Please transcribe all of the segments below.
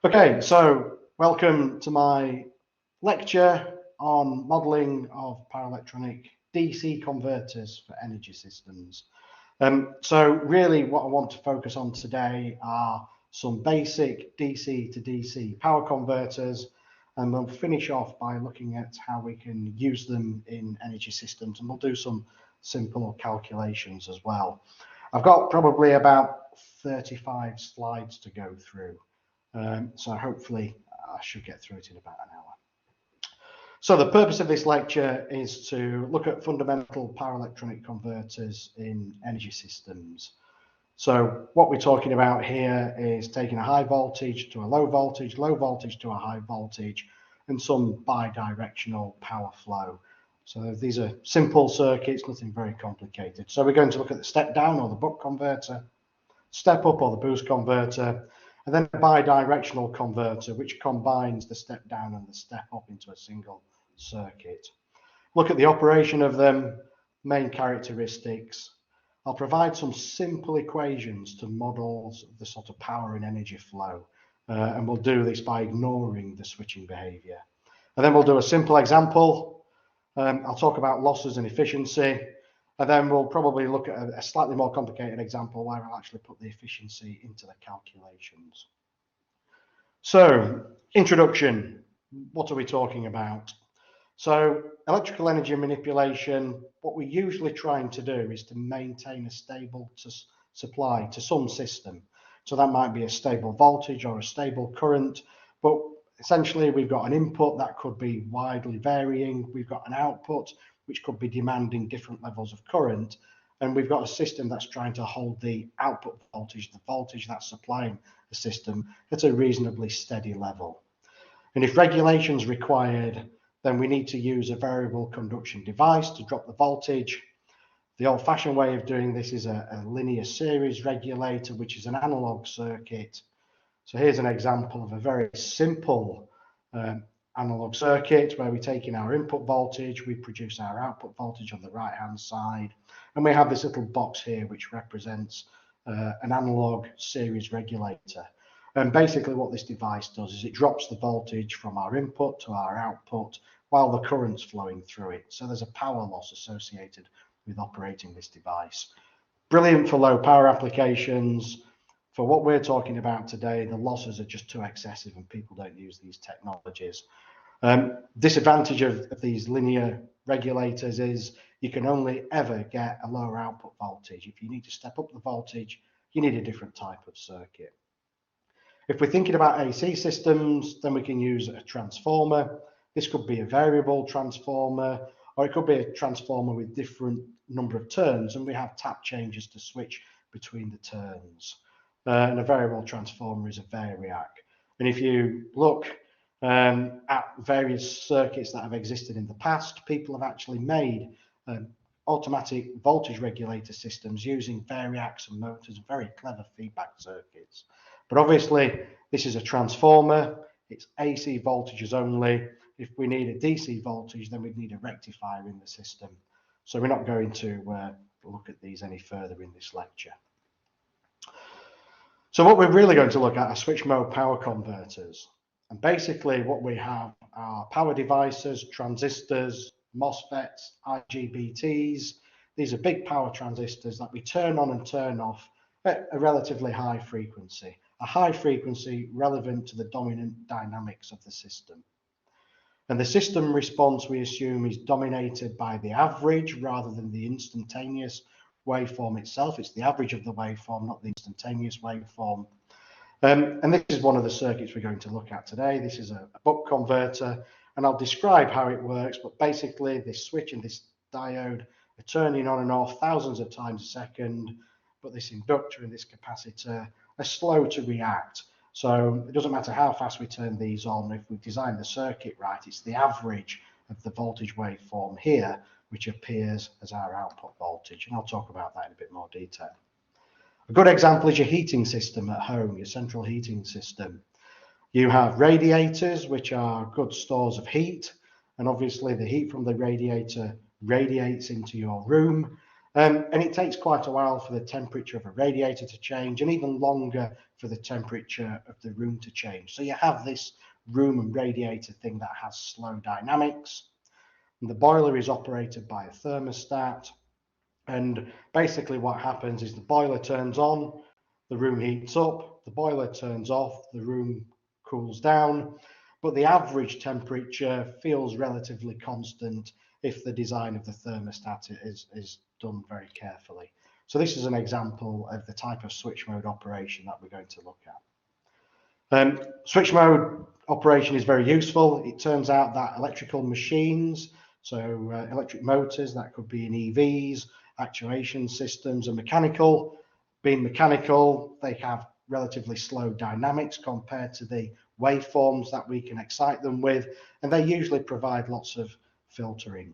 Okay, so welcome to my lecture on modelling of power electronic DC converters for energy systems. So really what I want to focus on today are some basic DC to DC power converters, and we'll finish off by looking at how we can use them in energy systems, and we'll do some simple calculations as well. I've got probably about 35 slides to go through. So hopefully I should get through it in about an hour. So the purpose of this lecture is to look at fundamental power electronic converters in energy systems. So what we're talking about here is taking a high voltage to a low voltage to a high voltage, and some bi-directional power flow. So these are simple circuits, nothing very complicated. So we're going to look at the step down or the buck converter, step up or the boost converter, and then a bi-directional converter, which combines the step down and the step up into a single circuit. Look at the operation of them, main characteristics. I'll provide some simple equations to model the sort of power and energy flow, and we'll do this by ignoring the switching behavior. And then we'll do a simple example. I'll talk about losses and efficiency, and then we'll probably look at a slightly more complicated example where I'll actually put the efficiency into the calculations. So, introduction. What are we talking about? So, electrical energy manipulation, what we're usually trying to do is to maintain a stable supply to some system. So that might be a stable voltage or a stable current, but essentially we've got an input that could be widely varying. We've got an output which could be demanding different levels of current, and we've got a system that's trying to hold the output voltage, the voltage that's supplying the system, at a reasonably steady level. And if regulation is required, then we need to use a variable conduction device to drop the voltage. The old-fashioned way of doing this is a linear series regulator, which is an analog circuit. So here's an example of a very simple analog circuit where we take in our input voltage, we produce our output voltage on the right hand side, and we have this little box here which represents an analog series regulator. And basically what this device does is it drops the voltage from our input to our output while the current's flowing through it. So there's a power loss associated with operating this device. Brilliant for low power applications. For what we're talking about today, the losses are just too excessive and people don't use these technologies. Disadvantage of these linear regulators is you can only ever get a lower output voltage. If you need to step up the voltage, you need a different type of circuit. If we're thinking about AC systems, then we can use a transformer. This could be a variable transformer, or it could be a transformer with different number of turns, and we have tap changes to switch between the turns. And a variable transformer is a variac. And if you look at various circuits that have existed in the past, people have actually made automatic voltage regulator systems using variacs and motors, very clever feedback circuits. But obviously, this is a transformer, it's AC voltages only. If we need a DC voltage, then we'd need a rectifier in the system. So we're not going to look at these any further in this lecture. So what we're really going to look at are switch mode power converters. And basically what we have are power devices, transistors, MOSFETs, IGBTs. These are big power transistors that we turn on and turn off at a relatively high frequency. A high frequency relevant to the dominant dynamics of the system. And the system response, we assume, is dominated by the average rather than the instantaneous waveform itself. It's the average of the waveform, not the instantaneous waveform. And this is one of the circuits we're going to look at today. This is a buck converter, and I'll describe how it works, but basically this switch and this diode are turning on and off thousands of times a second, but this inductor and this capacitor are slow to react. So it doesn't matter how fast we turn these on, if we design the circuit right, it's the average of the voltage waveform here which appears as our output voltage, and I'll talk about that in a bit more detail. A good example is your heating system at home, your central heating system. You have radiators, which are good stores of heat, and obviously the heat from the radiator radiates into your room, And it takes quite a while for the temperature of a radiator to change, and even longer for the temperature of the room to change. So you have this room and radiator thing that has slow dynamics. And the boiler is operated by a thermostat. And basically what happens is the boiler turns on, the room heats up, the boiler turns off, the room cools down, but the average temperature feels relatively constant if the design of the thermostat is done very carefully. So this is an example of the type of switch mode operation that we're going to look at. Switch mode operation is very useful. It turns out that electrical machines, so electric motors, that could be in EVs, actuation systems, and mechanical. Being mechanical, they have relatively slow dynamics compared to the waveforms that we can excite them with, and they usually provide lots of filtering.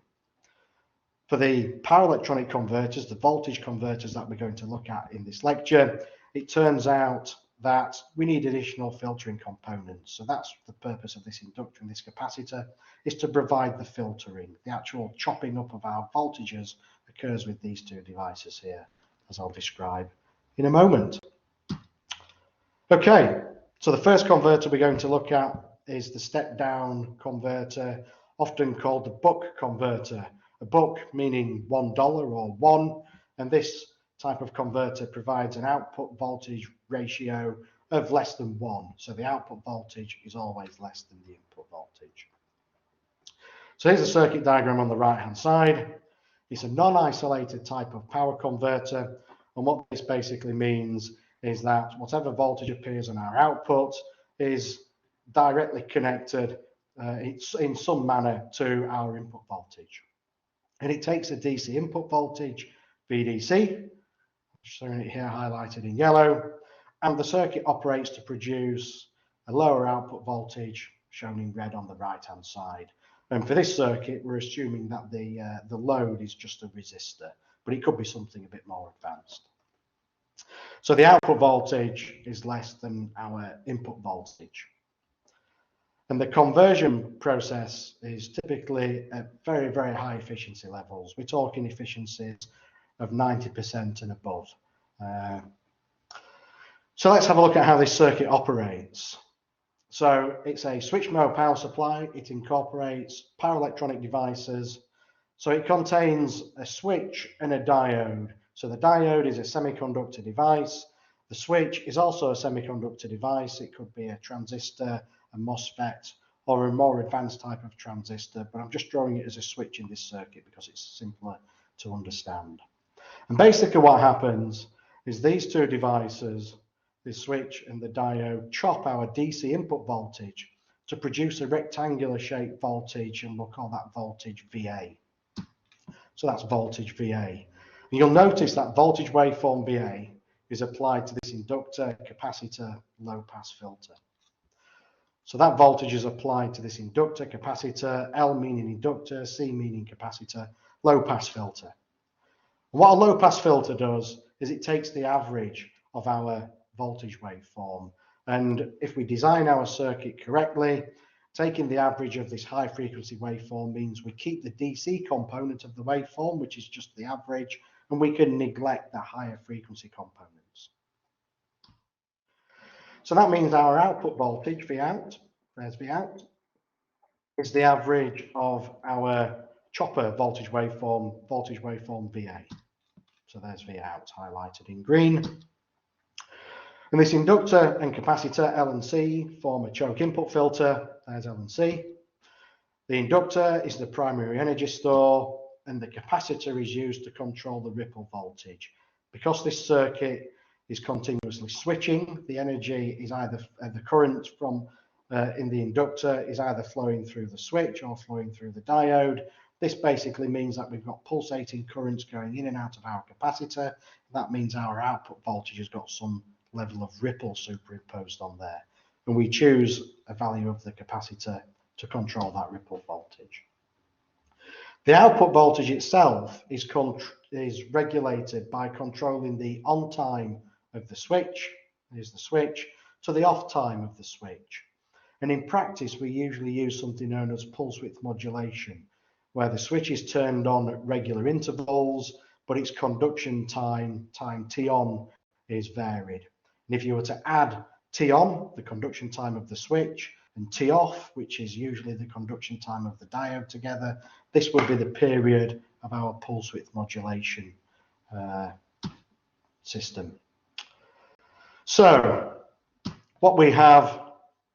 For the power electronic converters, the voltage converters that we're going to look at in this lecture, it turns out that we need additional filtering components. So that's the purpose of this inductor and this capacitor, is to provide the filtering. The actual chopping up of our voltages occurs with these two devices here, as I'll describe in a moment. Okay, so the first converter we're going to look at is the step-down converter, often called the buck converter. A buck meaning $1 or 1, and this type of converter provides an output voltage ratio of less than 1. So the output voltage is always less than the input voltage. So here's the circuit diagram on the right-hand side. It's a non-isolated type of power converter, and what this basically means is that whatever voltage appears on our output is directly connected in some manner to our input voltage. And it takes a DC input voltage, VDC, showing it here highlighted in yellow, and the circuit operates to produce a lower output voltage, shown in red on the right-hand side. And for this circuit, we're assuming that the load is just a resistor, but it could be something a bit more advanced. So the output voltage is less than our input voltage. And the conversion process is typically at very, very high efficiency levels. We're talking efficiencies of 90% and above. So let's have a look at how this circuit operates. So it's a switch mode power supply. It incorporates power electronic devices. So it contains a switch and a diode. So the diode is a semiconductor device. The switch is also a semiconductor device. It could be a transistor, a MOSFET, or a more advanced type of transistor, but I'm just drawing it as a switch in this circuit because it's simpler to understand. And basically what happens is these two devices, the switch and the diode, chop our DC input voltage to produce a rectangular shaped voltage, and we'll call that voltage VA. So that's voltage VA. And you'll notice that voltage waveform VA is applied to this inductor, capacitor, low pass filter. So that voltage is applied to this inductor, capacitor, L meaning inductor, C meaning capacitor, low pass filter. And what a low pass filter does is it takes the average of our voltage waveform. And if we design our circuit correctly, taking the average of this high frequency waveform means we keep the DC component of the waveform, which is just the average, and we can neglect the higher frequency components. So that means our output voltage, V out, there's V out, is the average of our chopper voltage waveform VA. So there's V out highlighted in green. And this inductor and capacitor, L and C, form a choke input filter. There's L and C. The inductor is the primary energy store, and the capacitor is used to control the ripple voltage. Because this circuit is continuously switching, the energy is either the current from in the inductor is either flowing through the switch or flowing through the diode. This basically means that we've got pulsating currents going in and out of our capacitor. That means our output voltage has got some level of ripple superimposed on there. And we choose a value of the capacitor to control that ripple voltage. The output voltage itself is regulated by controlling the on time of the switch, here's the switch, to the off time of the switch. And in practice, we usually use something known as pulse width modulation, where the switch is turned on at regular intervals, but its conduction time T on, is varied. And if you were to add T on, the conduction time of the switch, and T off, which is usually the conduction time of the diode together, this would be the period of our pulse width modulation system. So what we have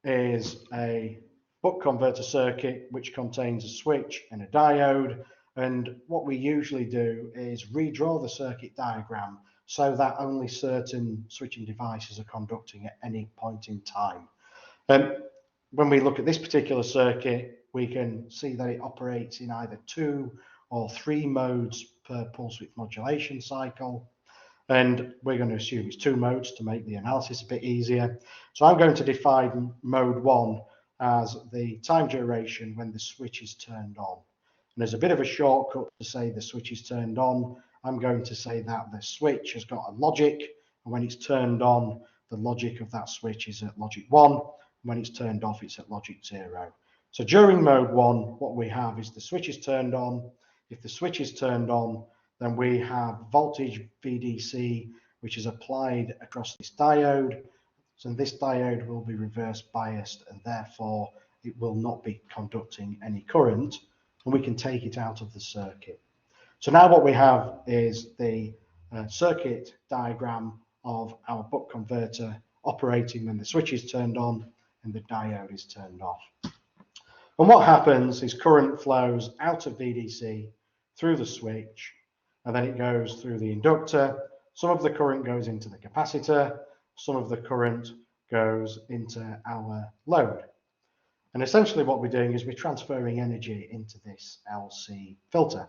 is a buck converter circuit which contains a switch and a diode, and what we usually do is redraw the circuit diagram so that only certain switching devices are conducting at any point in time. When we look at this particular circuit, we can see that it operates in either 2 or 3 modes per pulse width modulation cycle. And we're going to assume it's 2 modes to make the analysis a bit easier. So I'm going to define mode 1 as the time duration when the switch is turned on. And there's a bit of a shortcut to say the switch is turned on. I'm going to say that the switch has got a logic, and when it's turned on, the logic of that switch is at logic 1. When it's turned off, it's at logic 0. So during mode 1, what we have is the switch is turned on. If the switch is turned on, then we have voltage VDC, which is applied across this diode. So this diode will be reverse biased, and therefore it will not be conducting any current, and we can take it out of the circuit. So now what we have is the circuit diagram of our buck converter operating when the switch is turned on and the diode is turned off. And what happens is current flows out of VDC through the switch, and then it goes through the inductor. Some of the current goes into the capacitor, some of the current goes into our load. And essentially what we're doing is we're transferring energy into this LC filter.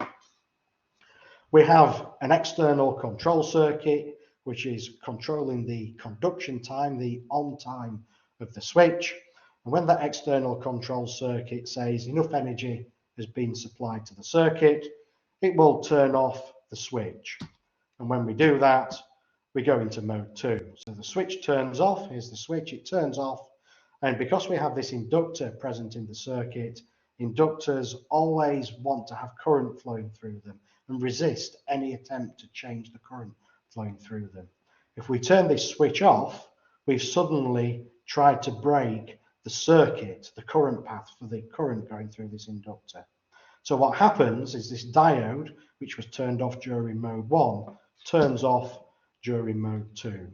We have an external control circuit, which is controlling the conduction time, the on time of the switch. And when that external control circuit says enough energy has been supplied to the circuit, it will turn off the switch. And when we do that, we go into mode 2. So the switch turns off. Here's the switch, it turns off. And because we have this inductor present in the circuit, inductors always want to have current flowing through them and resist any attempt to change the current flowing through them. If we turn this switch off, we've suddenly tried to break the circuit, the current path for the current going through this inductor. So what happens is this diode, which was turned off during mode 1, turns off during mode 2.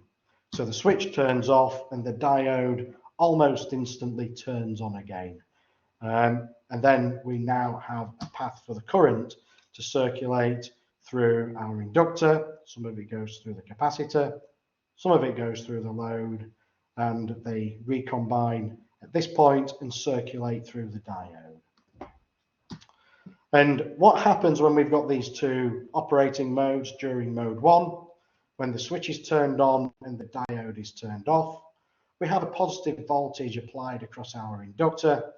So the switch turns off and the diode almost instantly turns on again. And then we now have a path for the current to circulate through our inductor. Some of it goes through the capacitor, some of it goes through the load, and they recombine at this point and circulate through the diode. And what happens when we've got these 2 operating modes during mode 1? When the switch is turned on and the diode is turned off, we have a positive voltage applied across our inductor.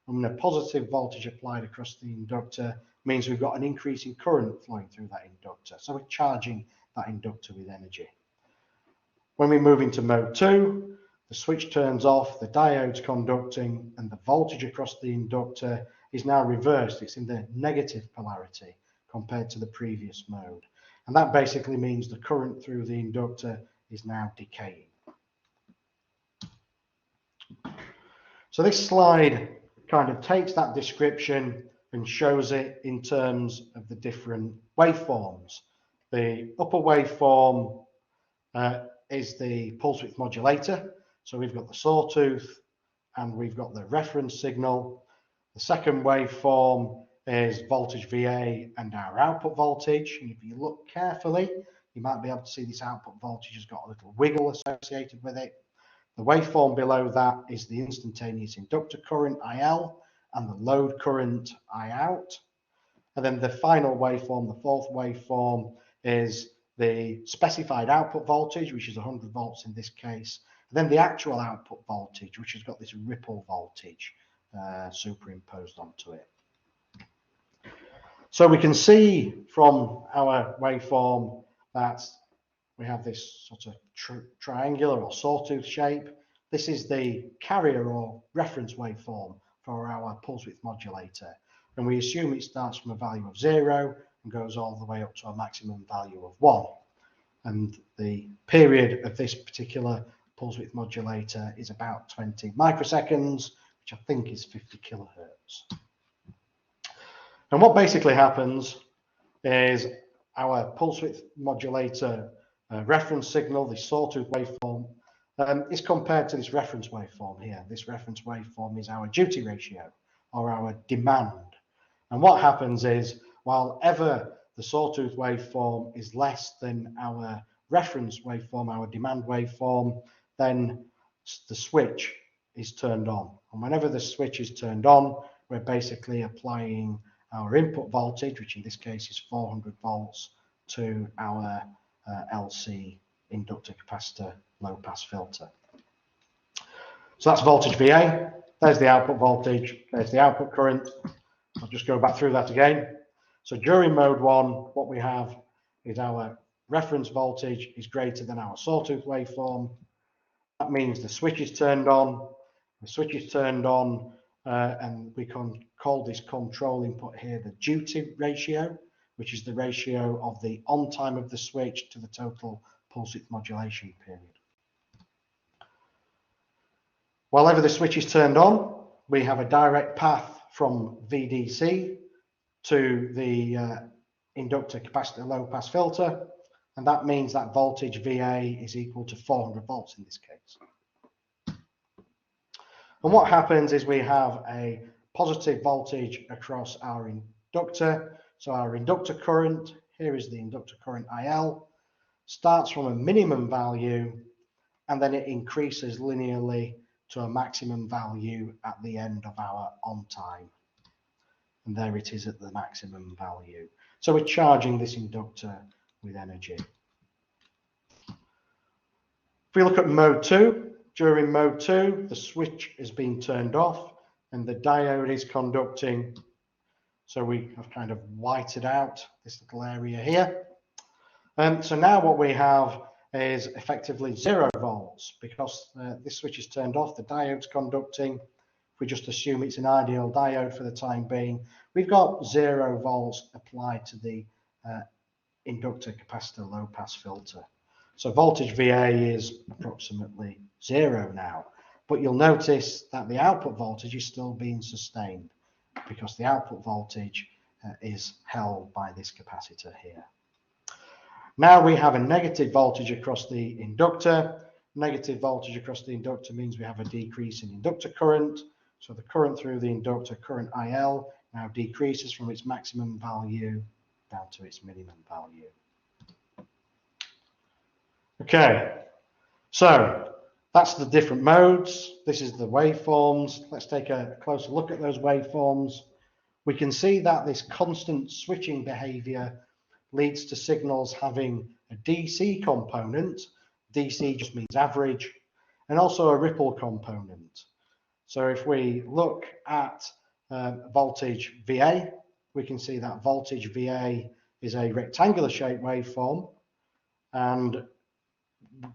And a positive voltage applied across the inductor means we've got an increase in current flowing through that inductor. So we're charging that inductor with energy. When we move into mode 2, the switch turns off, the diode's conducting, and the voltage across the inductor is now reversed. It's in the negative polarity compared to the previous mode. And that basically means the current through the inductor is now decaying. So this slide kind of takes that description and shows it in terms of the different waveforms. The upper waveform is the pulse width modulator. So we've got the sawtooth and we've got the reference signal. The second waveform is voltage VA and our output voltage. And if you look carefully, you might be able to see this output voltage has got a little wiggle associated with it. The waveform below that is the instantaneous inductor current, IL, and the load current, I out. And then the final waveform, the fourth waveform, is the specified output voltage, which is 100 volts in this case. And then the actual output voltage, which has got this ripple voltage superimposed onto it. So we can see from our waveform that we have this sort of triangular or sawtooth shape. This is the carrier or reference waveform for our pulse width modulator. And we assume it starts from a value of 0 and goes all the way up to a maximum value of 1. And the period of this particular pulse width modulator is about 20 microseconds, which I think is 50 kilohertz. And what basically happens is our pulse width modulator reference signal, the sawtooth waveform, is compared to this reference waveform here. This reference waveform is our duty ratio, or our demand. And what happens is, while ever the sawtooth waveform is less than our reference waveform, our demand waveform, then the switch is turned on. And whenever the switch is turned on, we're basically applying our input voltage, which in this case is 400 volts, to our LC inductor capacitor low pass filter. So that's voltage VA. There's the output voltage. There's the output current. I'll just go back through that again. So during mode 1, what we have is our reference voltage is greater than our sawtooth waveform. That means the switch is turned on. The switch is turned on, and we can call this control input here the duty ratio, which is the ratio of the on time of the switch to the total pulse width modulation period. While ever the switch is turned on, we have a direct path from VDC to the inductor capacitor low pass filter, and that means that voltage VA is equal to 400 volts in this case. And what happens is we have a positive voltage across our inductor. So our inductor current, here is the inductor current IL, starts from a minimum value and then it increases linearly to a maximum value at the end of our on time. And there it is at the maximum value. So we're charging this inductor with energy. If we look at mode 2, during mode 2, the switch has been turned off and the diode is conducting. So we have kind of whited out this little area here. So now what we have is effectively 0 volts because this switch is turned off, the diode's conducting. If we just assume it's an ideal diode for the time being, we've got 0 volts applied to the inductor capacitor low pass filter. So voltage VA is approximately 0 now, but you'll notice that the output voltage is still being sustained because the output voltage is held by this capacitor here. Now we have a negative voltage across the inductor. Negative voltage across the inductor means we have a decrease in inductor current. So the current through the inductor, current IL, now decreases from its maximum value down to its minimum value. Okay, so that's the different modes. This is the waveforms. Let's take a closer look at those waveforms. We can see that this constant switching behavior leads to signals having a DC component. DC just means average, and also a ripple component. So if we look at voltage VA, we can see that voltage VA is a rectangular shaped waveform, and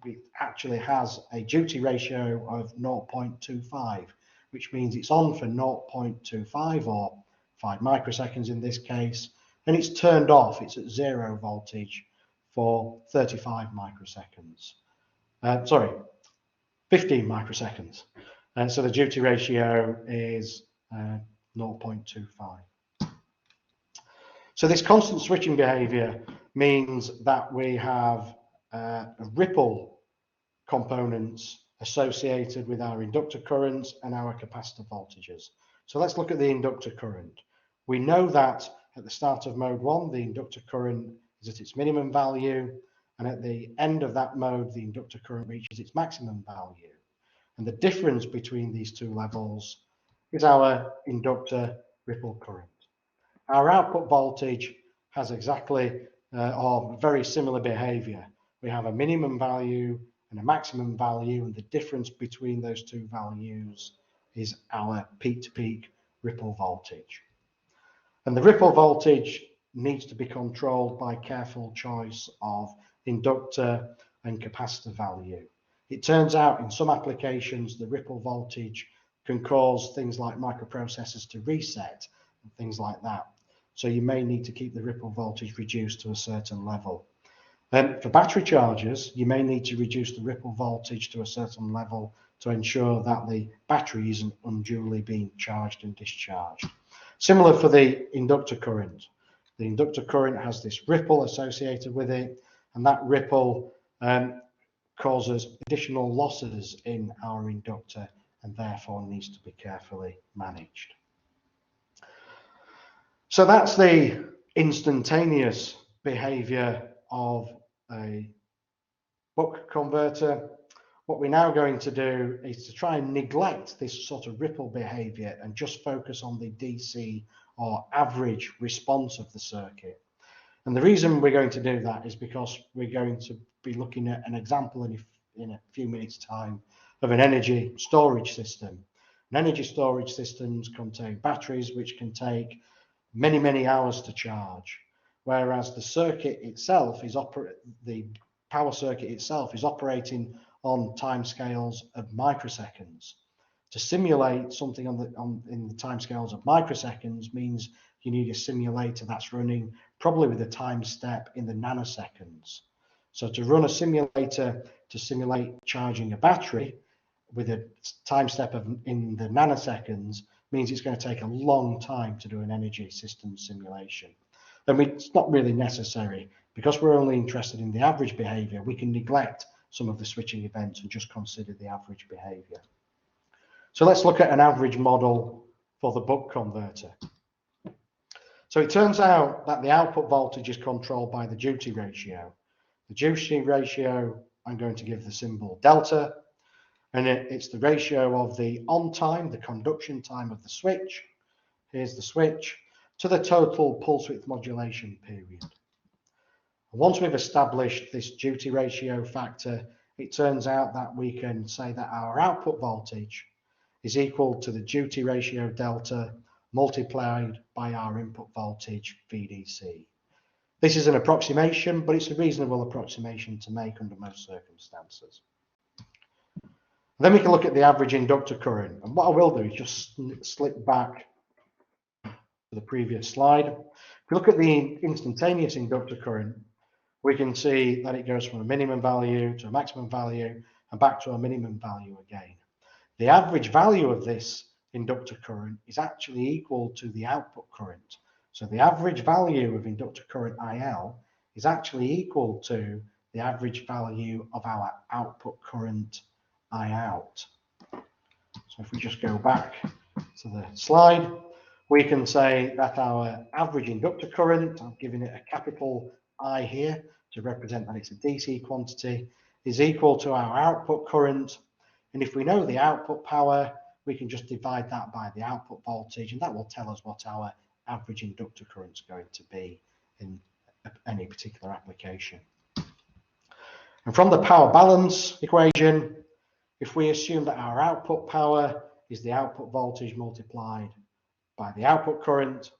it actually has a duty ratio of 0.25, which means it's on for 0.25 or 5 microseconds in this case, and it's turned off, it's at 0 voltage for 35 microseconds. 15 microseconds. And so the duty ratio is 0.25. So this constant switching behavior means that we have ripple components associated with our inductor currents and our capacitor voltages. So let's look at the inductor current. We know that at the start of mode 1, the inductor current is at its minimum value, and at the end of that mode, the inductor current reaches its maximum value. And the difference between these two levels is our inductor ripple current. Our output voltage has exactly or very similar behavior. We have a minimum value and a maximum value, and the difference between those two values is our peak-to-peak ripple voltage. And the ripple voltage needs to be controlled by careful choice of inductor and capacitor value. It turns out in some applications the ripple voltage can cause things like microprocessors to reset and things like that. so you may need to keep the ripple voltage reduced to a certain level. For battery chargers, you may need to reduce the ripple voltage to a certain level to ensure that the battery isn't unduly being charged and discharged. Similar for the inductor current. The inductor current has this ripple associated with it, and that ripple causes additional losses in our inductor and therefore needs to be carefully managed. So that's the instantaneous behavior of a buck converter. What we're now going to do is to try and neglect this sort of ripple behavior and just focus on the DC or average response of the circuit. And the reason we're going to do that is because we're going to be looking at an example in a few minutes' time of an energy storage system. And energy storage systems contain batteries which can take many, many hours to charge, whereas the circuit itself is the power circuit itself is operating on timescales of microseconds. To simulate something in the timescales of microseconds means you need a simulator that's running probably with a time step in the nanoseconds. So to run a simulator to simulate charging a battery with a time step in the nanoseconds means it's going to take a long time to do an energy system simulation. And it's not really necessary. Because we're only interested in the average behavior, we can neglect some of the switching events and just consider the average behavior. So let's look at an average model for the buck converter. So it turns out that the output voltage is controlled by the duty ratio. The duty ratio, I'm going to give the symbol delta, and it's the ratio of the on time, the conduction time of the switch, here's the switch, to the total pulse width modulation period. Once we've established this duty ratio factor, it turns out that we can say that our output voltage is equal to the duty ratio delta multiplied by our input voltage VDC. This is an approximation, but it's a reasonable approximation to make under most circumstances. Then we can look at the average inductor current. And what I will do is just slip back to the previous slide. If we look at the instantaneous inductor current, we can see that it goes from a minimum value to a maximum value and back to a minimum value again. The average value of this inductor current is actually equal to the output current. So the average value of inductor current IL is actually equal to the average value of our output current IOut. So if we just go back to the slide, we can say that our average inductor current, I'm giving it a capital I here to represent that it's a DC quantity, is equal to our output current. And if we know the output power, we can just divide that by the output voltage, and that will tell us what our average inductor current is going to be in any particular application. And from the power balance equation, if we assume that our output power is the output voltage multiplied by the output current,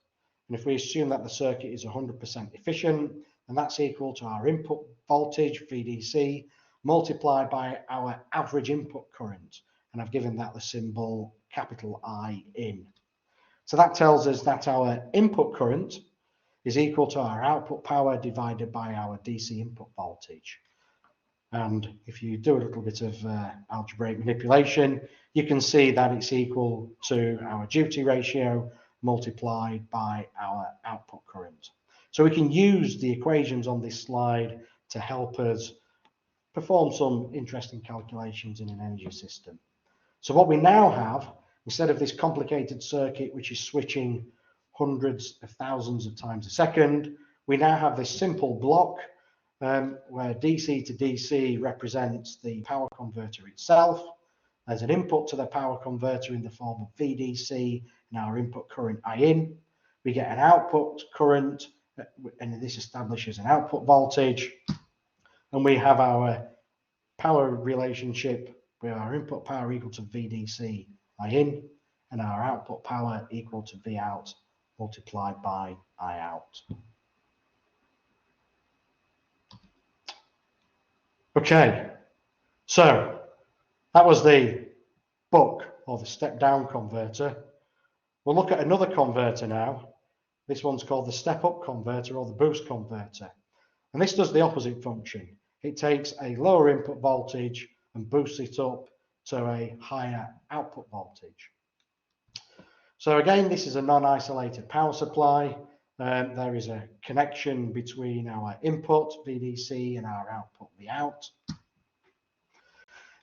and if we assume that the circuit is 100% efficient, and that's equal to our input voltage, VDC, multiplied by our average input current. And I've given that the symbol capital I in. So that tells us that our input current is equal to our output power divided by our DC input voltage. And if you do a little bit of algebraic manipulation, you can see that it's equal to our duty ratio multiplied by our output current. So we can use the equations on this slide to help us perform some interesting calculations in an energy system. So what we now have, instead of this complicated circuit which is switching hundreds of thousands of times a second, we now have this simple block where DC to DC represents the power converter itself. There's an input to the power converter in the form of VDC and our input current IN. We get an output current, and this establishes an output voltage. And we have our power relationship with our input power equal to VDC IN and our output power equal to Vout multiplied by Iout. Okay, so that was the buck or the step down converter. We'll look at another converter now, This one's called the step-up converter or the boost converter. And this does the opposite function. It takes a lower input voltage and boosts it up to a higher output voltage. So again, this is a non-isolated power supply. There is a connection between our input, VDC, and our output, Vout.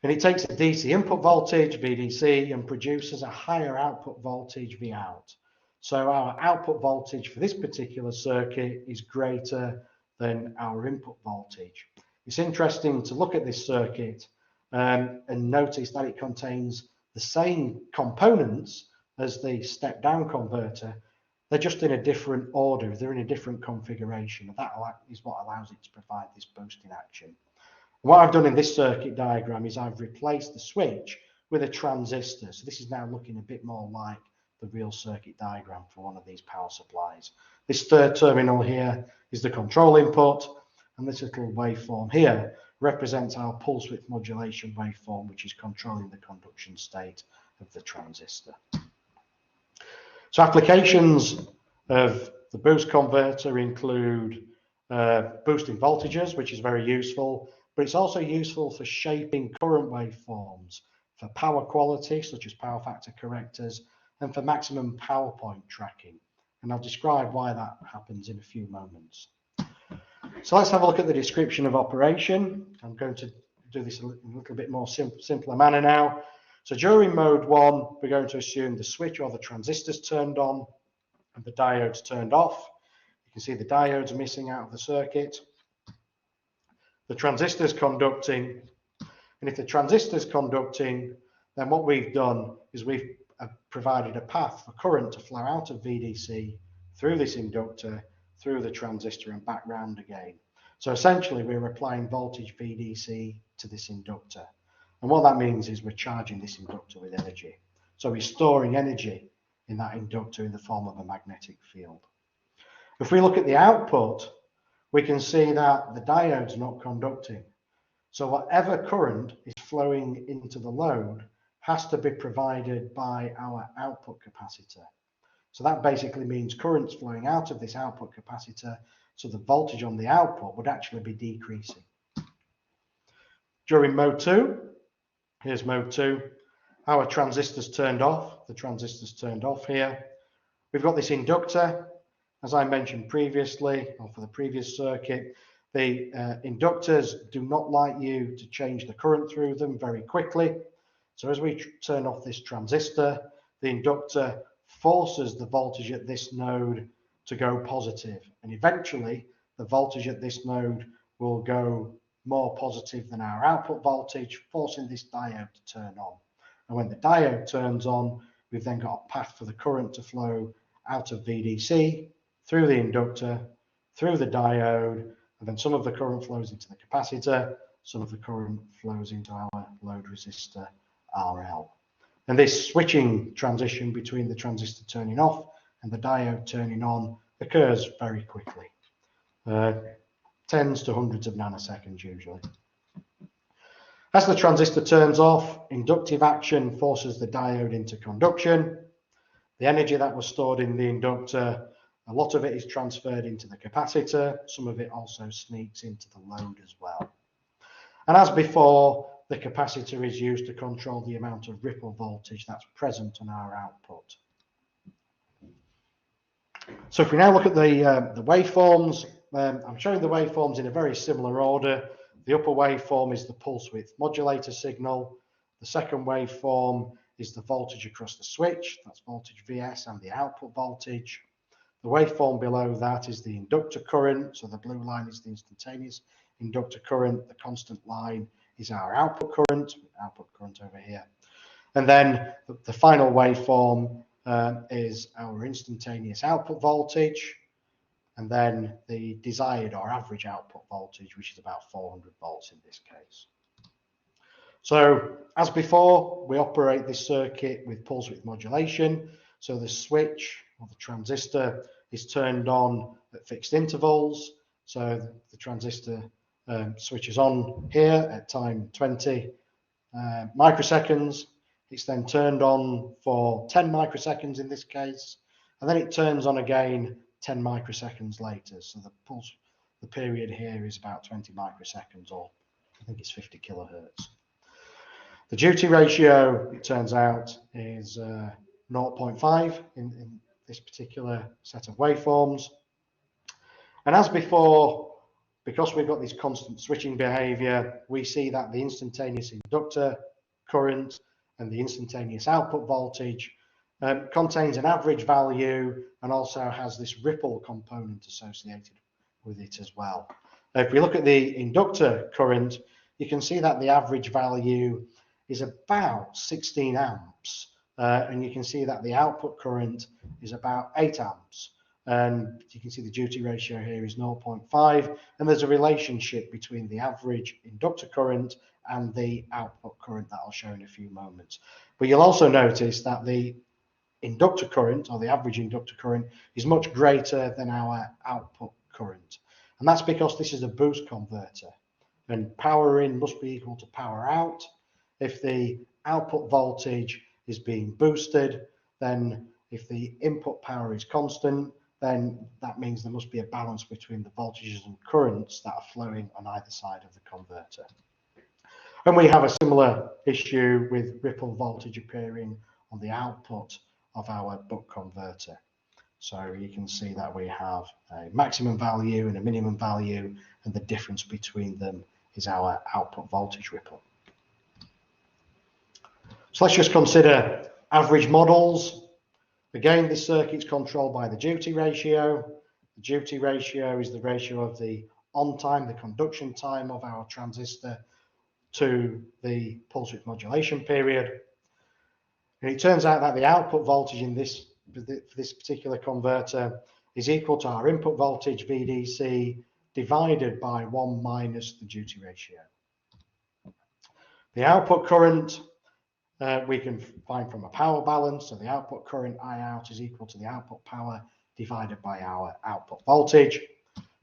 And it takes a DC input voltage, VDC, and produces a higher output voltage, Vout. So our output voltage for this particular circuit is greater than our input voltage. It's interesting to look at this circuit and notice that it contains the same components as the step-down converter. They're just in a different order, they're in a different configuration. That is what allows it to provide this boosting action. What I've done in this circuit diagram is I've replaced the switch with a transistor. So this is now looking a bit more like the real circuit diagram for one of these power supplies. This third terminal here is the control input, and this little waveform here represents our pulse width modulation waveform, which is controlling the conduction state of the transistor. So applications of the boost converter include boosting voltages, which is very useful, but it's also useful for shaping current waveforms, for power quality, such as power factor correctors, and for maximum power point tracking. And I'll describe why that happens in a few moments. So let's have a look at the description of operation. I'm going to do this in a little bit more simpler manner now. So during mode 1, we're going to assume the switch or the transistor's turned on and the diode's turned off. You can see the diode's missing out of the circuit. The transistor's conducting, and if the transistor's conducting, then what we've done is we've provided a path for current to flow out of VDC through this inductor, through the transistor and back round again. So essentially we're applying voltage VDC to this inductor. And what that means is we're charging this inductor with energy. So we're storing energy in that inductor in the form of a magnetic field. If we look at the output, we can see that the diode's not conducting. So whatever current is flowing into the load has to be provided by our output capacitor. So that basically means current's flowing out of this output capacitor, so the voltage on the output would actually be decreasing. During mode 2, here's mode 2, our transistor's turned off. The transistor's turned off here. We've got this inductor. As I mentioned previously, or for the previous circuit, the inductors do not like you to change the current through them very quickly. So as we turn off this transistor, the inductor forces the voltage at this node to go positive. And eventually, the voltage at this node will go more positive than our output voltage, forcing this diode to turn on. And when the diode turns on, we've then got a path for the current to flow out of VDC, through the inductor, through the diode, and then some of the current flows into the capacitor, some of the current flows into our load resistor RL. And this switching transition between the transistor turning off and the diode turning on occurs very quickly, tens to hundreds of nanoseconds usually. As the transistor turns off, inductive action forces the diode into conduction. The energy that was stored in the inductor, a lot of it is transferred into the capacitor, some of it also sneaks into the load as well. And as before, the capacitor is used to control the amount of ripple voltage that's present on our output. So if we now look at the waveforms, I'm showing the waveforms in a very similar order. The upper waveform is the pulse width modulator signal. The second waveform is the voltage across the switch, that's voltage Vs and the output voltage. The waveform below that is the inductor current, so the blue line is the instantaneous inductor current, the constant line is our output current over here. And then the final waveform is our instantaneous output voltage, and then the desired or average output voltage, which is about 400 volts in this case. So as before, we operate this circuit with pulse width modulation. So the switch or the transistor is turned on at fixed intervals. So the transistor switches on here at time 20 microseconds. It's then turned on for 10 microseconds in this case, and then it turns on again 10 microseconds later. So the period here is about 20 microseconds, or I think it's 50 kilohertz. The duty ratio, it turns out, is 0.5 in this particular set of waveforms. And as before, because we've got this constant switching behavior, we see that the instantaneous inductor current and the instantaneous output voltage contains an average value and also has this ripple component associated with it as well. If we look at the inductor current, you can see that the average value is about 16 amps, and you can see that the output current is about 8 amps. And you can see the duty ratio here is 0.5, and there's a relationship between the average inductor current and the output current that I'll show in a few moments. But you'll also notice that the inductor current, or the average inductor current, is much greater than our output current. And that's because this is a boost converter, and power in must be equal to power out. If the output voltage is being boosted, then if the input power is constant, then that means there must be a balance between the voltages and currents that are flowing on either side of the converter. And we have a similar issue with ripple voltage appearing on the output of our buck converter. So you can see that we have a maximum value and a minimum value, and the difference between them is our output voltage ripple. So let's just consider average models. Again, this circuit is controlled by the duty ratio. The duty ratio is the ratio of the on time, the conduction time of our transistor to the pulse width modulation period. And it turns out that the output voltage in this particular converter is equal to our input voltage VDC divided by 1 minus the duty ratio. The output current we can find from a power balance, so the output current I out is equal to the output power divided by our output voltage.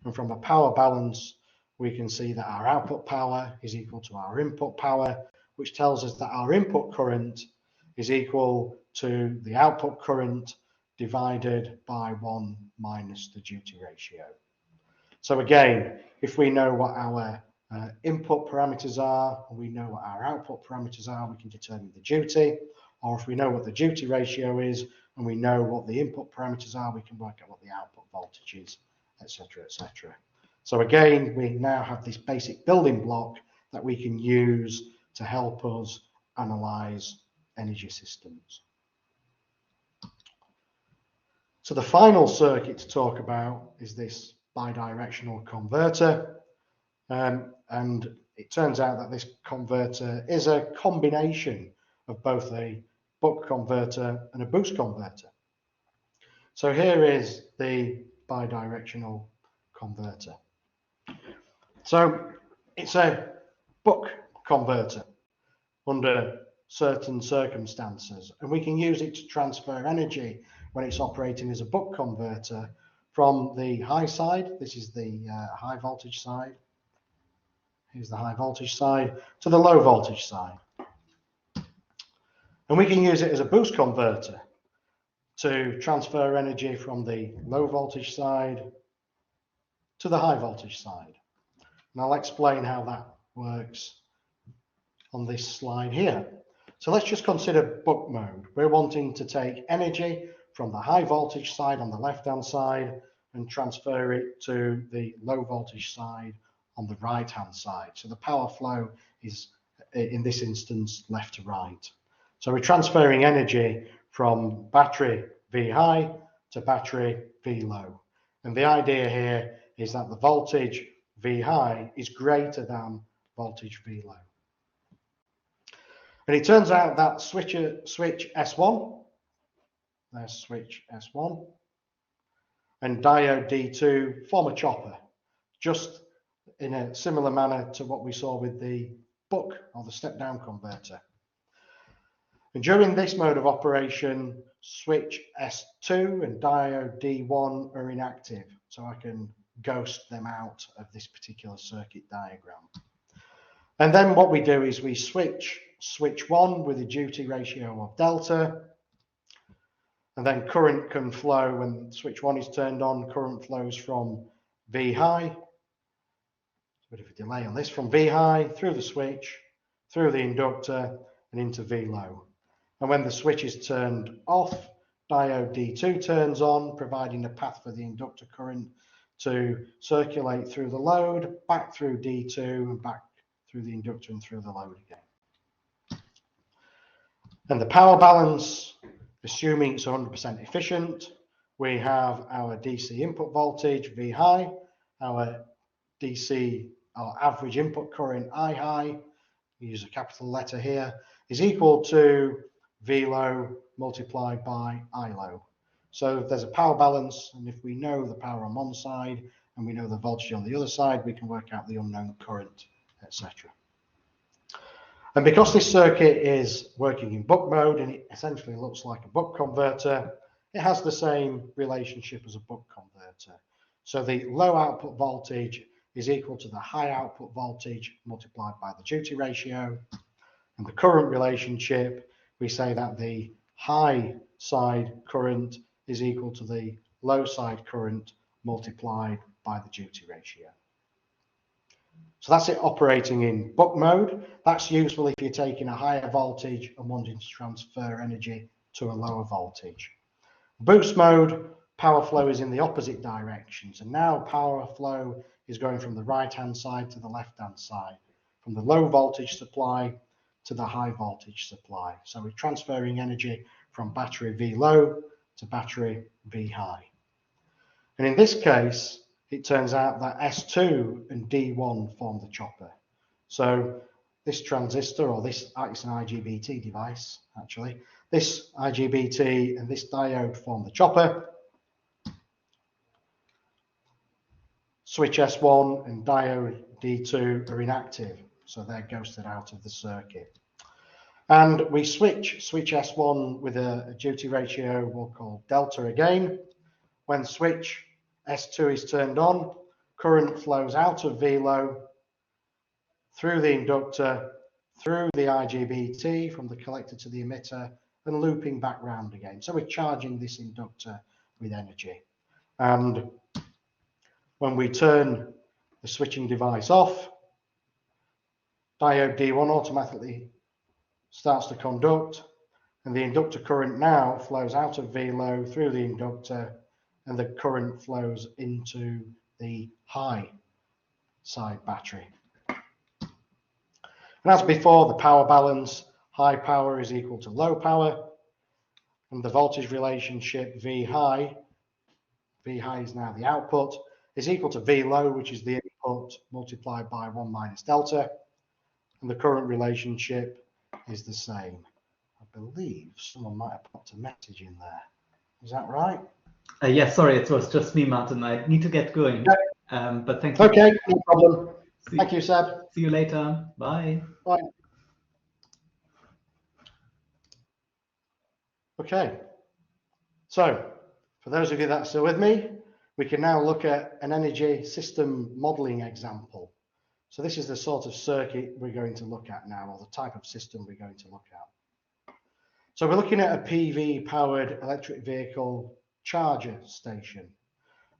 And from a power balance, we can see that our output power is equal to our input power, which tells us that our input current is equal to the output current divided by 1 minus the duty ratio. So again, if we know what our input parameters are, and we know what our output parameters are, we can determine the duty. Or if we know what the duty ratio is and we know what the input parameters are, we can work out what the output voltage is, etc., etc. So again, we now have this basic building block that we can use to help us analyze energy systems. So the final circuit to talk about is this bidirectional converter. And it turns out that this converter is a combination of both a buck converter and a boost converter. So here is the bidirectional converter. So it's a buck converter under certain circumstances, and we can use it to transfer energy when it's operating as a buck converter from the high side. This is the high voltage side. Here's the high voltage side to the low voltage side. And we can use it as a boost converter to transfer energy from the low voltage side to the high voltage side. And I'll explain how that works on this slide here. So let's just consider buck mode. We're wanting to take energy from the high voltage side on the left-hand side and transfer it to the low voltage side on the right-hand side. So the power flow is, in this instance, left to right. So we're transferring energy from battery V high to battery V low. And the idea here is that the voltage V high is greater than voltage V low. And it turns out that switch S1, there's switch S1, and diode D2 form a chopper, just in a similar manner to what we saw with the buck or the step-down converter. And during this mode of operation, switch S2 and diode D1 are inactive, so I can ghost them out of this particular circuit diagram. And then what we do is we switch 1 with a duty ratio of delta, And then current can flow when switch 1 is turned on. Current flows from V high, a bit of a delay on this, from V high through the switch, through the inductor and into V low. And when the switch is turned off, diode D2 turns on, providing a path for the inductor current to circulate through the load, back through D2 and back through the inductor and through the load again. And the power balance, assuming it's 100% efficient, we have our DC input voltage V high, our DC, our average input current I high, we use a capital letter here, is equal to V low multiplied by I low. So if there's a power balance, and if we know the power on one side and we know the voltage on the other side, we can work out the unknown current, etc. And because this circuit is working in buck mode and it essentially looks like a buck converter, it has the same relationship as a buck converter. So the low output voltage is equal to the high output voltage multiplied by the duty ratio. And the current relationship, we say that the high side current is equal to the low side current multiplied by the duty ratio. So that's it operating in buck mode. That's useful if you're taking a higher voltage and wanting to transfer energy to a lower voltage. Boost mode, power flow is in the opposite directions, and now power flow is going from the right hand side to the left hand side, from the low voltage supply to the high voltage supply. So we're transferring energy from battery V low to battery V high. And in this case, it turns out that S2 and D1 form the chopper. So this transistor, or this, it's an IGBT device actually, this IGBT and this diode form the chopper. Switch S1 and diode D2 are inactive, so they're ghosted out of the circuit. And we switch S1 with a duty ratio we'll call delta again. When switch S2 is turned on, current flows out of V low, through the inductor, through the IGBT, from the collector to the emitter, and looping back round again. So we're charging this inductor with energy. And when we turn the switching device off, diode D1 automatically starts to conduct, and the inductor current now flows out of V low through the inductor, and the current flows into the high side battery. And as before, the power balance, high power is equal to low power, and the voltage relationship V high is now the output, is equal to V low, which is the input, multiplied by 1 minus delta, and the current relationship is the same. I believe someone might have popped a message in there. Is that right? Yes, sorry, it was just me, Martin. I need to get going. Okay. But thank you. Okay, no problem. Thank you, Seb. See you later. Bye. Bye. Okay. So, for those of you that are still with me, we can now look at an energy system modeling example. So this is the sort of circuit we're going to look at now, or the type of system we're going to look at. So we're looking at a PV powered electric vehicle charger station.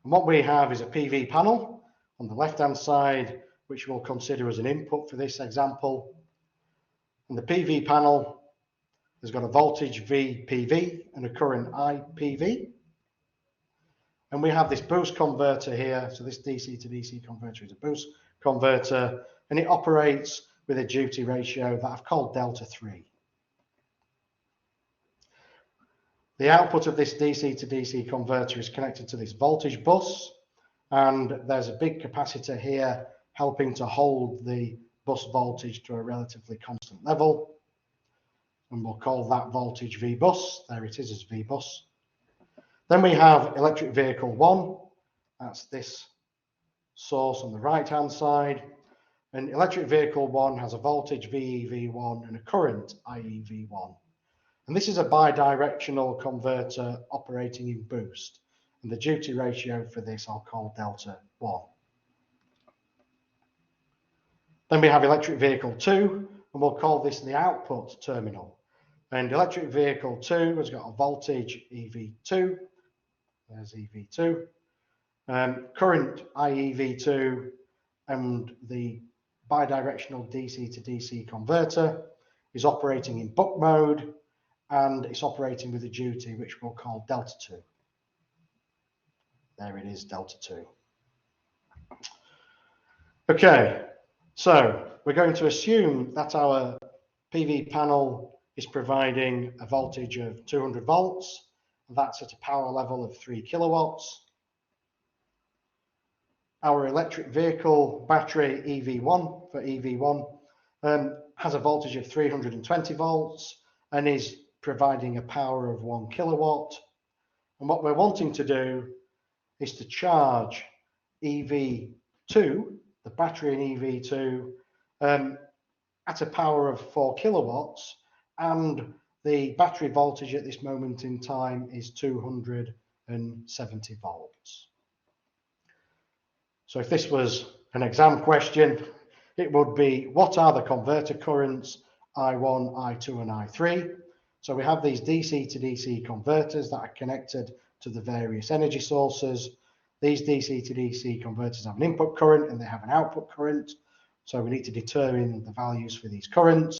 And what we have is a PV panel on the left hand side, which we'll consider as an input for this example. And the PV panel has got a voltage VPV and a current IPV. And we have this boost converter here. So this DC to DC converter is a boost converter, and it operates with a duty ratio that I've called delta 3. The output of this DC to DC converter is connected to this voltage bus, and there's a big capacitor here helping to hold the bus voltage to a relatively constant level, and we'll call that voltage V bus. There it is as V bus. Then we have electric vehicle 1, that's this source on the right hand side, and electric vehicle 1 has a voltage VEV1 and a current IEV1. And this is a bidirectional converter operating in boost, and the duty ratio for this I'll call delta 1. Then we have electric vehicle 2, and we'll call this the output terminal. And electric vehicle 2 has got a voltage EV2. There's EV2. Current IEV2 and the bidirectional DC to DC converter is operating in buck mode, and it's operating with a duty which we'll call delta 2. There it is, delta 2. Okay, so we're going to assume that our PV panel is providing a voltage of 200 volts. That's at a power level of 3 kilowatts. Our electric vehicle battery EV1 for EV1 has a voltage of 320 volts and is providing a power of 1 kilowatt. And what we're wanting to do is to charge EV2, the battery in EV2, at a power of 4 kilowatts, and the battery voltage at this moment in time is 270 volts. So if this was an exam question, it would be, what are the converter currents I1, I2 and I3? So we have these DC to DC converters that are connected to the various energy sources. These DC to DC converters have an input current and they have an output current. So we need to determine the values for these currents.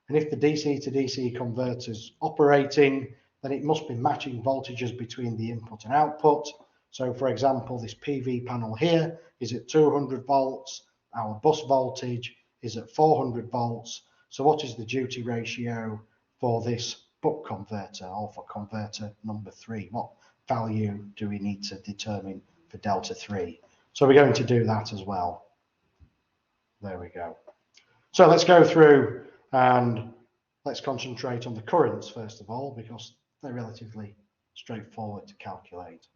And if the DC to DC converter is operating, then it must be matching voltages between the input and output. So for example, this PV panel here is at 200 volts. Our bus voltage is at 400 volts. So what is the duty ratio for this buck converter, or for converter number 3? What value do we need to determine for delta 3? So we're going to do that as well. There we go. So let's go through and let's concentrate on the currents first of all, because they're relatively straightforward to calculate.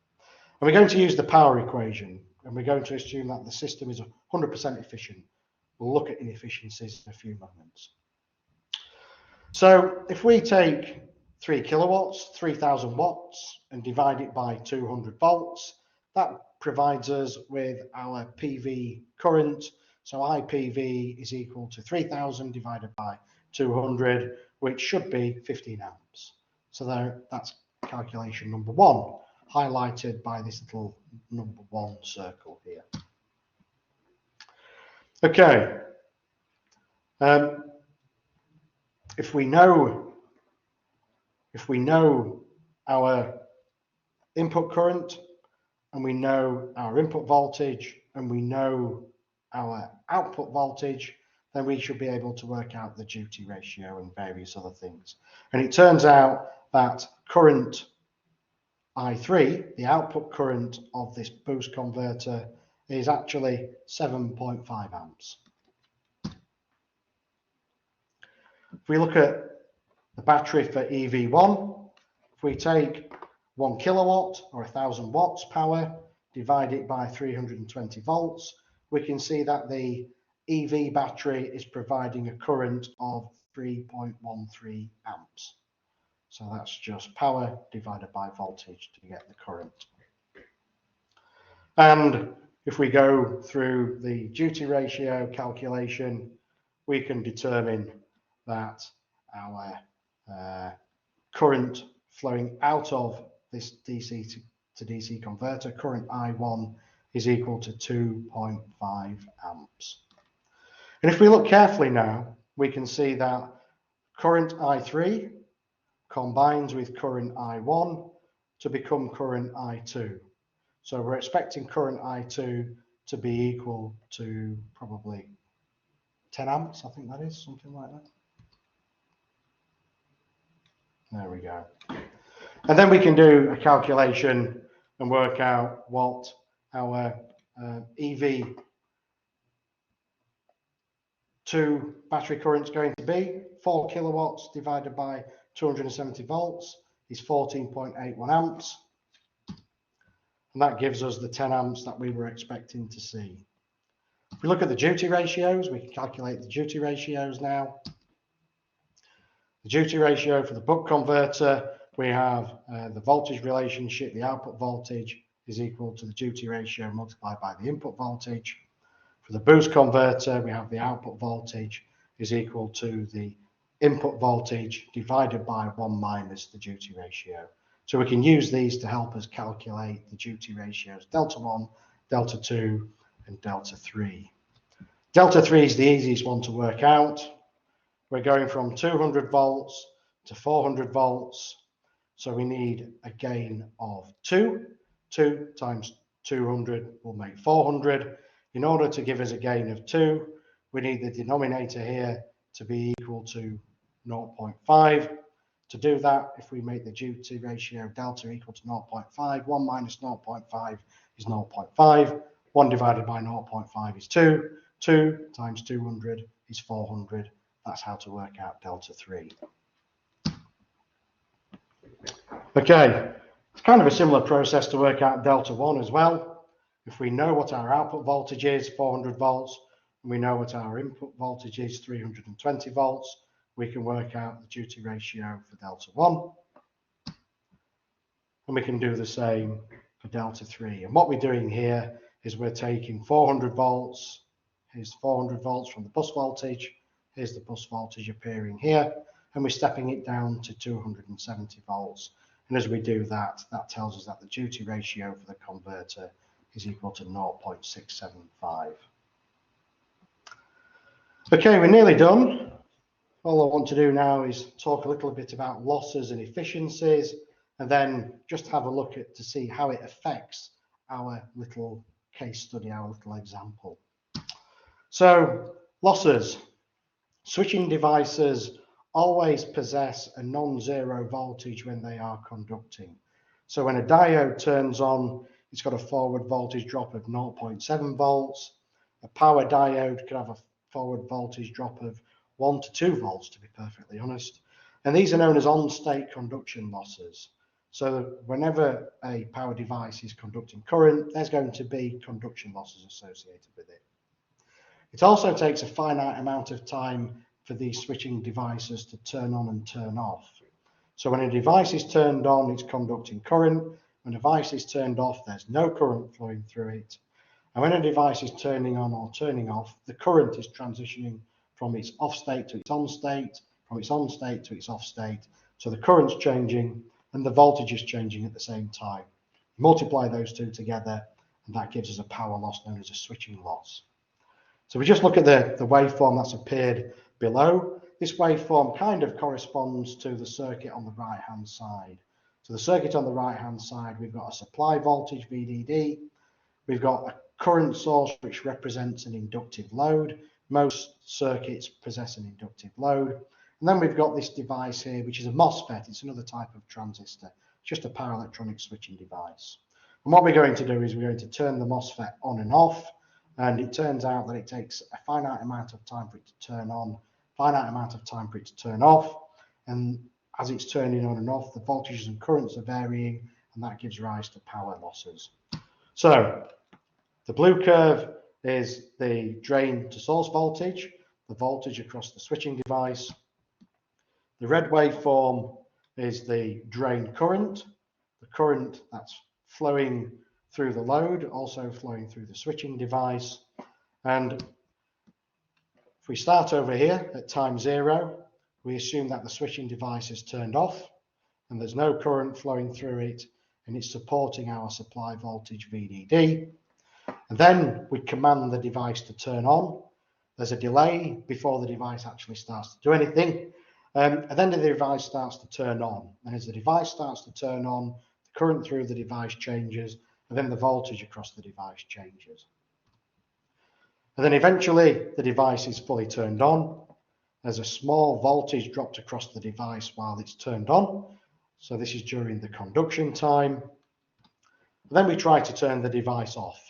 And we're going to use the power equation, and we're going to assume that the system is 100% efficient. We'll look at inefficiencies in a few moments. So if we take 3 kilowatts, 3,000 watts, and divide it by 200 volts, that provides us with our PV current. So IPV is equal to 3,000 divided by 200, which should be 15 amps. So that's calculation number 1, highlighted by this little number 1 circle here. Okay. If we know our input current, and we know our input voltage, and we know our output voltage, then we should be able to work out the duty ratio and various other things. And it turns out that current I3, the output current of this boost converter, is actually 7.5 amps. If we look at the battery for EV1, if we take 1 kilowatt or 1,000 watts power, divide it by 320 volts, we can see that the EV battery is providing a current of 3.13 amps. So that's just power divided by voltage to get the current. And if we go through the duty ratio calculation, we can determine that our current flowing out of this DC to DC converter, current I1, is equal to 2.5 amps. And if we look carefully now, we can see that current I3 combines with current I1 to become current I2. So we're expecting current I2 to be equal to probably 10 amps, I think that is, something like that. There we go. And then we can do a calculation and work out what our EV2 battery current is going to be. 4 kilowatts divided by 270 volts is 14.81 amps. And that gives us the 10 amps that we were expecting to see. If we look at the duty ratios, we can calculate the duty ratios now. The duty ratio for the buck converter, we have the voltage relationship, the output voltage is equal to the duty ratio multiplied by the input voltage. For the boost converter, we have the output voltage is equal to the input voltage divided by 1 minus the duty ratio. So we can use these to help us calculate the duty ratios delta 1, delta 2, and delta 3. Delta 3 is the easiest one to work out. We're going from 200 volts to 400 volts, so we need a gain of 2. 2 times 200 will make 400. In order to give us a gain of 2, we need the denominator here to be equal to 0.5. To do that, if we make the duty ratio delta equal to 0.5, 1 minus 0.5 is 0.5. 1 divided by 0.5 is 2. 2 times 200 is 400. That's how to work out delta 3. Okay, it's kind of a similar process to work out delta 1 as well. If we know what our output voltage is, 400 volts, and we know what our input voltage is, 320 volts, we can work out the duty ratio for delta 1. And we can do the same for delta 3. And what we're doing here is we're taking 400 volts. Here's 400 volts from the bus voltage. Here's the bus voltage appearing here. And we're stepping it down to 270 volts. And as we do that, that tells us that the duty ratio for the converter is equal to 0.675. Okay, we're nearly done. All I want to do now is talk a little bit about losses and efficiencies, and then just have a look at to see how it affects our little case study, our little example. So, losses. Switching devices always possess a non-zero voltage when they are conducting. So when a diode turns on, it's got a forward voltage drop of 0.7 volts. A power diode could have a forward voltage drop of 1 to 2 volts, to be perfectly honest. And these are known as on-state conduction losses. So whenever a power device is conducting current, there's going to be conduction losses associated with it. It also takes a finite amount of time for these switching devices to turn on and turn off. So when a device is turned on, it's conducting current. When a device is turned off, there's no current flowing through it. And when a device is turning on or turning off, the current is transitioning from its off state to its on state, from its on state to its off state. So the current's changing and the voltage is changing at the same time. Multiply those two together, and that gives us a power loss known as a switching loss. So we just look at the waveform that's appeared below. This waveform kind of corresponds to the circuit on the right-hand side. So the circuit on the right-hand side, we've got a supply voltage VDD. We've got a current source which represents an inductive load. Most circuits possess an inductive load. And then we've got this device here, which is a MOSFET. It's another type of transistor. It's just a power electronic switching device. And what we're going to do is we're going to turn the MOSFET on and off. And it turns out that it takes a finite amount of time for it to turn on, finite amount of time for it to turn off. And as it's turning on and off, the voltages and currents are varying, and that gives rise to power losses. So the blue curve is the drain to source voltage, the voltage across the switching device. The red waveform is the drain current, the current that's flowing through the load, also flowing through the switching device. And if we start over here at time 0, we assume that the switching device is turned off and there's no current flowing through it, and it's supporting our supply voltage VDD. And then we command the device to turn on. There's a delay before the device actually starts to do anything. And then the device starts to turn on. And as the device starts to turn on, the current through the device changes, and then the voltage across the device changes. And then eventually the device is fully turned on. There's a small voltage dropped across the device while it's turned on. So this is during the conduction time. And then we try to turn the device off.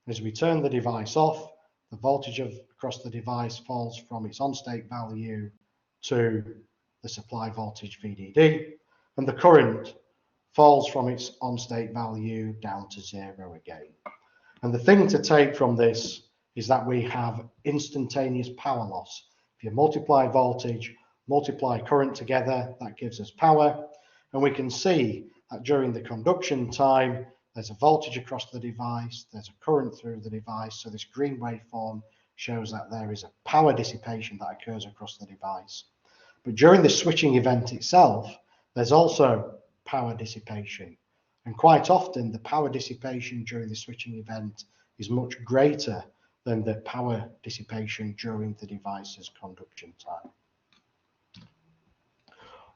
As we turn the device off, the voltage across the device falls from its on-state value to the supply voltage VDD, and the current falls from its on-state value down to 0 again. And the thing to take from this is that we have instantaneous power loss. If you multiply voltage, multiply current together, that gives us power. And we can see that during the conduction time, there's a voltage across the device, there's a current through the device. So this green waveform shows that there is a power dissipation that occurs across the device. But during the switching event itself, there's also power dissipation. And quite often, the power dissipation during the switching event is much greater than the power dissipation during the device's conduction time.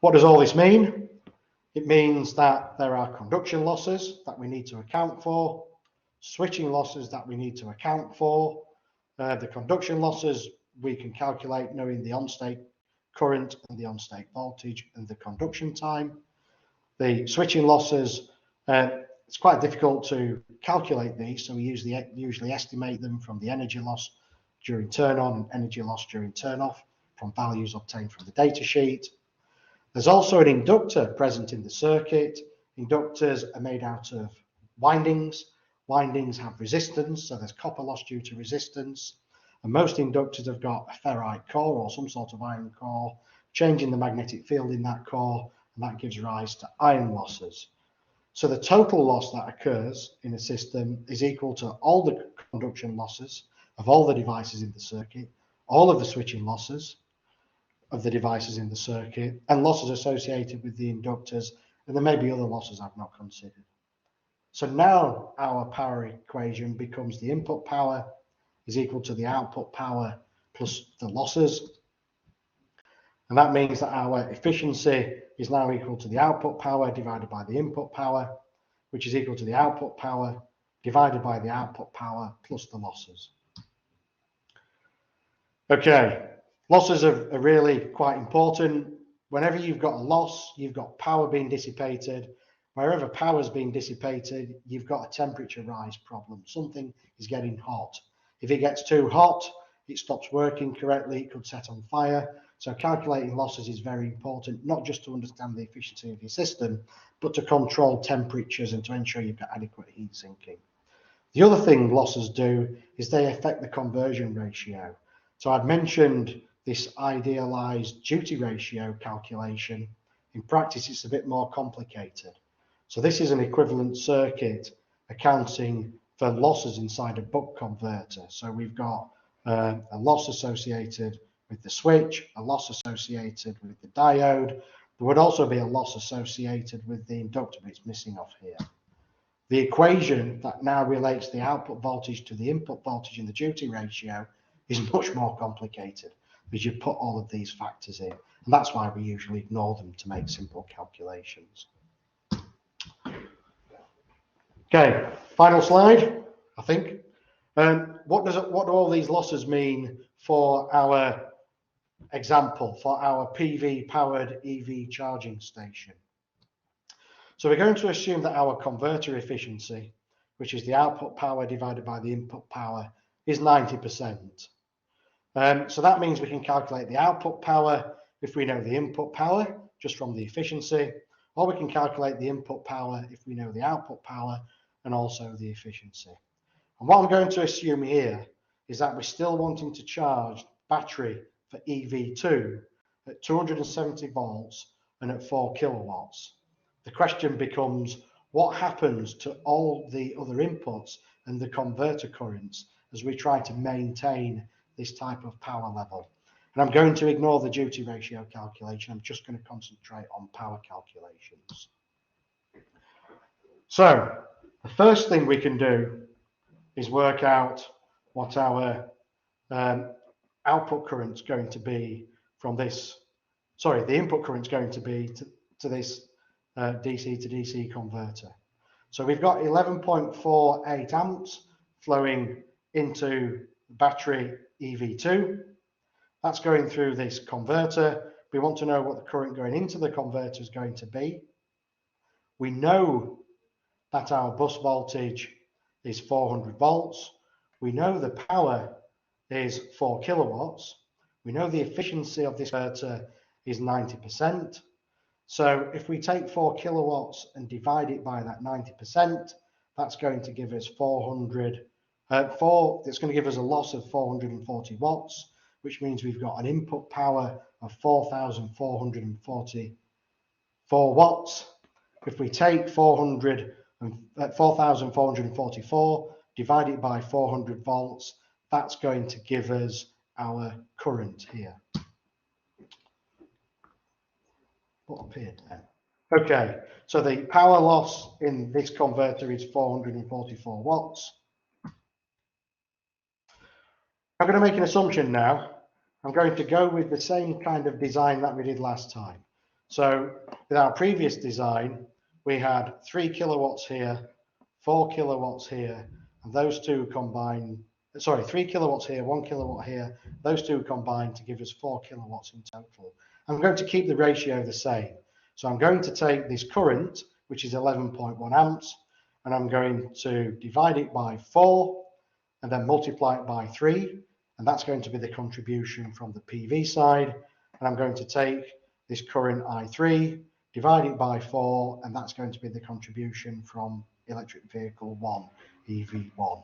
What does all this mean? It means that there are conduction losses that we need to account for, switching losses that we need to account for. The conduction losses we can calculate knowing the on-state current and the on-state voltage and the conduction time. The switching losses, it's quite difficult to calculate these, so we usually estimate them from the energy loss during turn on and energy loss during turn off from values obtained from the data sheet. There's also an inductor present in the circuit. Inductors are made out of windings. Windings have resistance, so there's copper loss due to resistance. And most inductors have got a ferrite core or some sort of iron core, changing the magnetic field in that core, and that gives rise to iron losses. So the total loss that occurs in a system is equal to all the conduction losses of all the devices in the circuit, all of the switching losses of the devices in the circuit, and losses associated with the inductors, and there may be other losses I've not considered. So now our power equation becomes the input power is equal to the output power plus the losses. And that means that our efficiency is now equal to the output power divided by the input power, which is equal to the output power divided by the output power plus the losses. Okay, losses are really quite important. Whenever you've got a loss, you've got power being dissipated. Wherever power is being dissipated, you've got a temperature rise problem. Something is getting hot. If it gets too hot, it stops working correctly, it could set on fire. So calculating losses is very important, not just to understand the efficiency of your system, but to control temperatures and to ensure you've got adequate heat sinking. The other thing losses do is they affect the conversion ratio. So I'd mentioned this idealized duty ratio calculation. In practice, it's a bit more complicated. So this is an equivalent circuit accounting for losses inside a buck converter. So we've got a loss associated with the switch, a loss associated with the diode. There would also be a loss associated with the inductor, but it's missing off here. The equation that now relates the output voltage to the input voltage in the duty ratio is much more complicated because you put all of these factors in. And that's why we usually ignore them to make simple calculations. Okay, final slide, I think. What do all these losses mean for our example, for our PV powered EV charging station? So we're going to assume that our converter efficiency, which is the output power divided by the input power, is 90%. So that means we can calculate the output power if we know the input power just from the efficiency, or we can calculate the input power if we know the output power and also the efficiency. And what I'm going to assume here is that we're still wanting to charge battery for EV2 at 270 volts and at 4 kilowatts. The question becomes, what happens to all the other inputs and the converter currents as we try to maintain this type of power level? And I'm going to ignore the duty ratio calculation. I'm just going to concentrate on power calculations. So the first thing we can do is work out what our output current's going to be from this, the input current's going to be to this DC to DC converter. So we've got 11.48 amps flowing into battery EV2. That's going through this converter. We want to know what the current going into the converter is going to be. We know that our bus voltage is 400 volts. We know the power is 4 kilowatts. We know the efficiency of this converter is 90%. So if we take 4 kilowatts and divide it by that 90%, that's going to give us it's going to give us a loss of 440 watts, which means we've got an input power of 4,444 watts. If we take 4,444, divide it by 400 volts, that's going to give us our current here. What appeared then? Okay, so the power loss in this converter is 444 watts. I'm going to make an assumption now. I'm going to go with the same kind of design that we did last time. So with our previous design, we had 3 kilowatts here, 4 kilowatts here, and those two combined, sorry, 3 kilowatts here, 1 kilowatt here, those two combined to give us 4 kilowatts in total. I'm going to keep the ratio the same. So I'm going to take this current, which is 11.1 amps, and I'm going to divide it by 4 and then multiply it by 3, and that's going to be the contribution from the PV side. And I'm going to take this current I3, divide it by 4, and that's going to be the contribution from electric vehicle 1, EV1.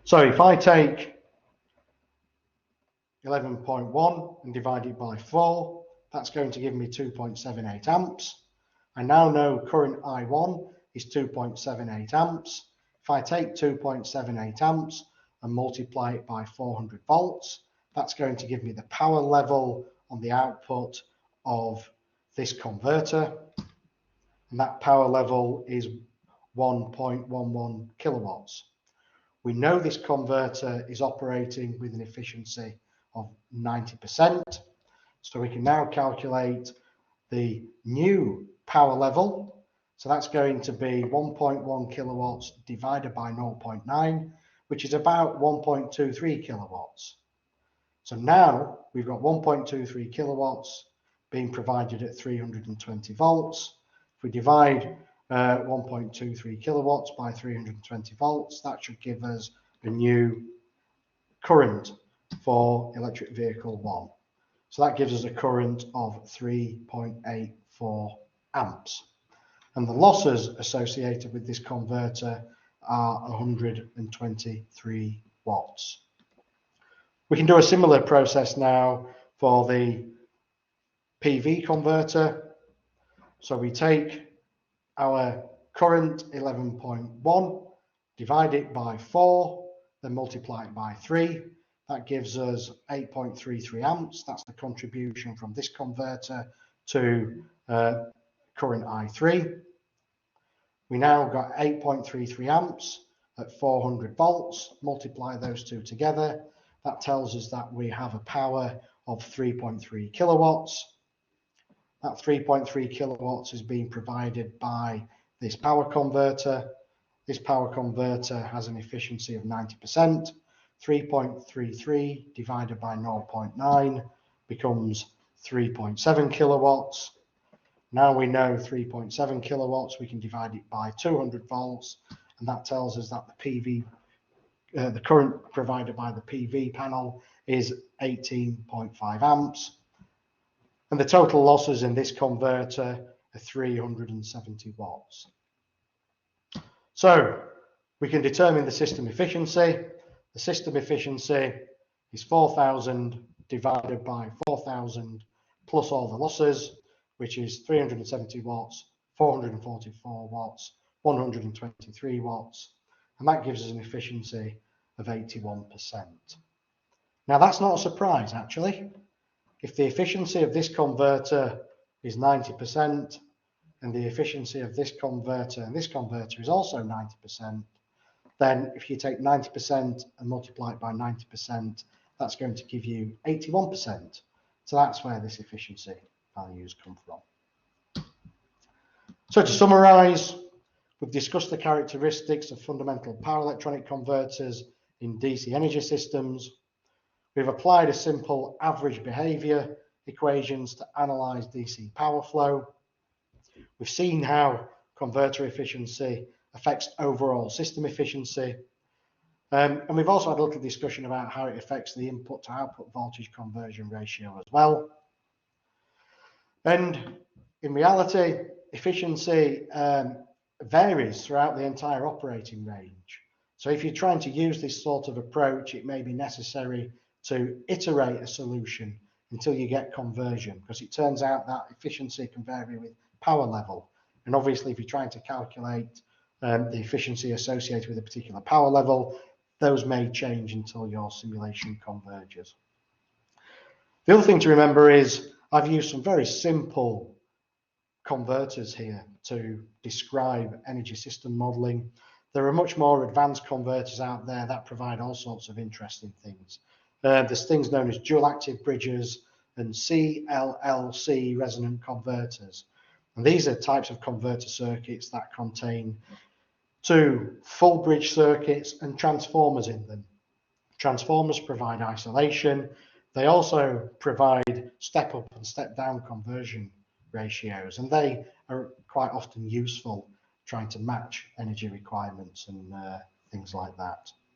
So if I take 11.1 and divide it by 4, that's going to give me 2.78 amps. I now know current I1 is 2.78 amps. If I take 2.78 amps and multiply it by 400 volts, that's going to give me the power level on the output of this converter. And that power level is 1.11 kilowatts. We know this converter is operating with an efficiency of 90%. So we can now calculate the new power level. So that's going to be 1.1 kilowatts divided by 0.9, which is about 1.23 kilowatts. So now we've got 1.23 kilowatts being provided at 320 volts. If we divide 1.23 kilowatts by 320 volts, that should give us a new current for electric vehicle 1. So that gives us a current of 3.84 amps. And the losses associated with this converter are 123 watts. We can do a similar process now for the PV converter. So we take our current 11.1, divide it by 4, then multiply it by 3. That gives us 8.33 amps. That's the contribution from this converter to current I3. We now got 8.33 amps at 400 volts. Multiply those two together. That tells us that we have a power of 3.3 kilowatts. That 3.3 kilowatts is being provided by this power converter. This power converter has an efficiency of 90%. 3.33 divided by 0.9 becomes 3.7 kilowatts. Now we know 3.7 kilowatts, we can divide it by 200 volts, and that tells us that the current provided by the PV panel is 18.5 amps. And the total losses in this converter are 370 watts. So we can determine the system efficiency. The system efficiency is 4,000 divided by 4,000 plus all the losses, which is 370 watts, 444 watts, 123 watts, and that gives us an efficiency of 81%. Now that's not a surprise actually. If the efficiency of this converter is 90% and the efficiency of this converter and this converter is also 90%, then if you take 90% and multiply it by 90%, that's going to give you 81%. So that's where this efficiency values come from. So to summarize, we've discussed the characteristics of fundamental power electronic converters in DC energy systems. We've applied a simple average behavior equations to analyze DC power flow. We've seen how converter efficiency affects overall system efficiency. And we've also had a little discussion about how it affects the input to output voltage conversion ratio as well. And in reality, efficiency varies throughout the entire operating range. So if you're trying to use this sort of approach, it may be necessary to iterate a solution until you get conversion, because it turns out that efficiency can vary with power level. And obviously, if you're trying to calculate the efficiency associated with a particular power level, those may change until your simulation converges. The other thing to remember is I've used some very simple converters here to describe energy system modeling. There are much more advanced converters out there that provide all sorts of interesting things. There's things known as dual active bridges and CLLC resonant converters. And these are types of converter circuits that contain two full bridge circuits and transformers in them. Transformers provide isolation. They also provide step up and step down conversion ratios, and they are quite often useful trying to match energy requirements and things like that.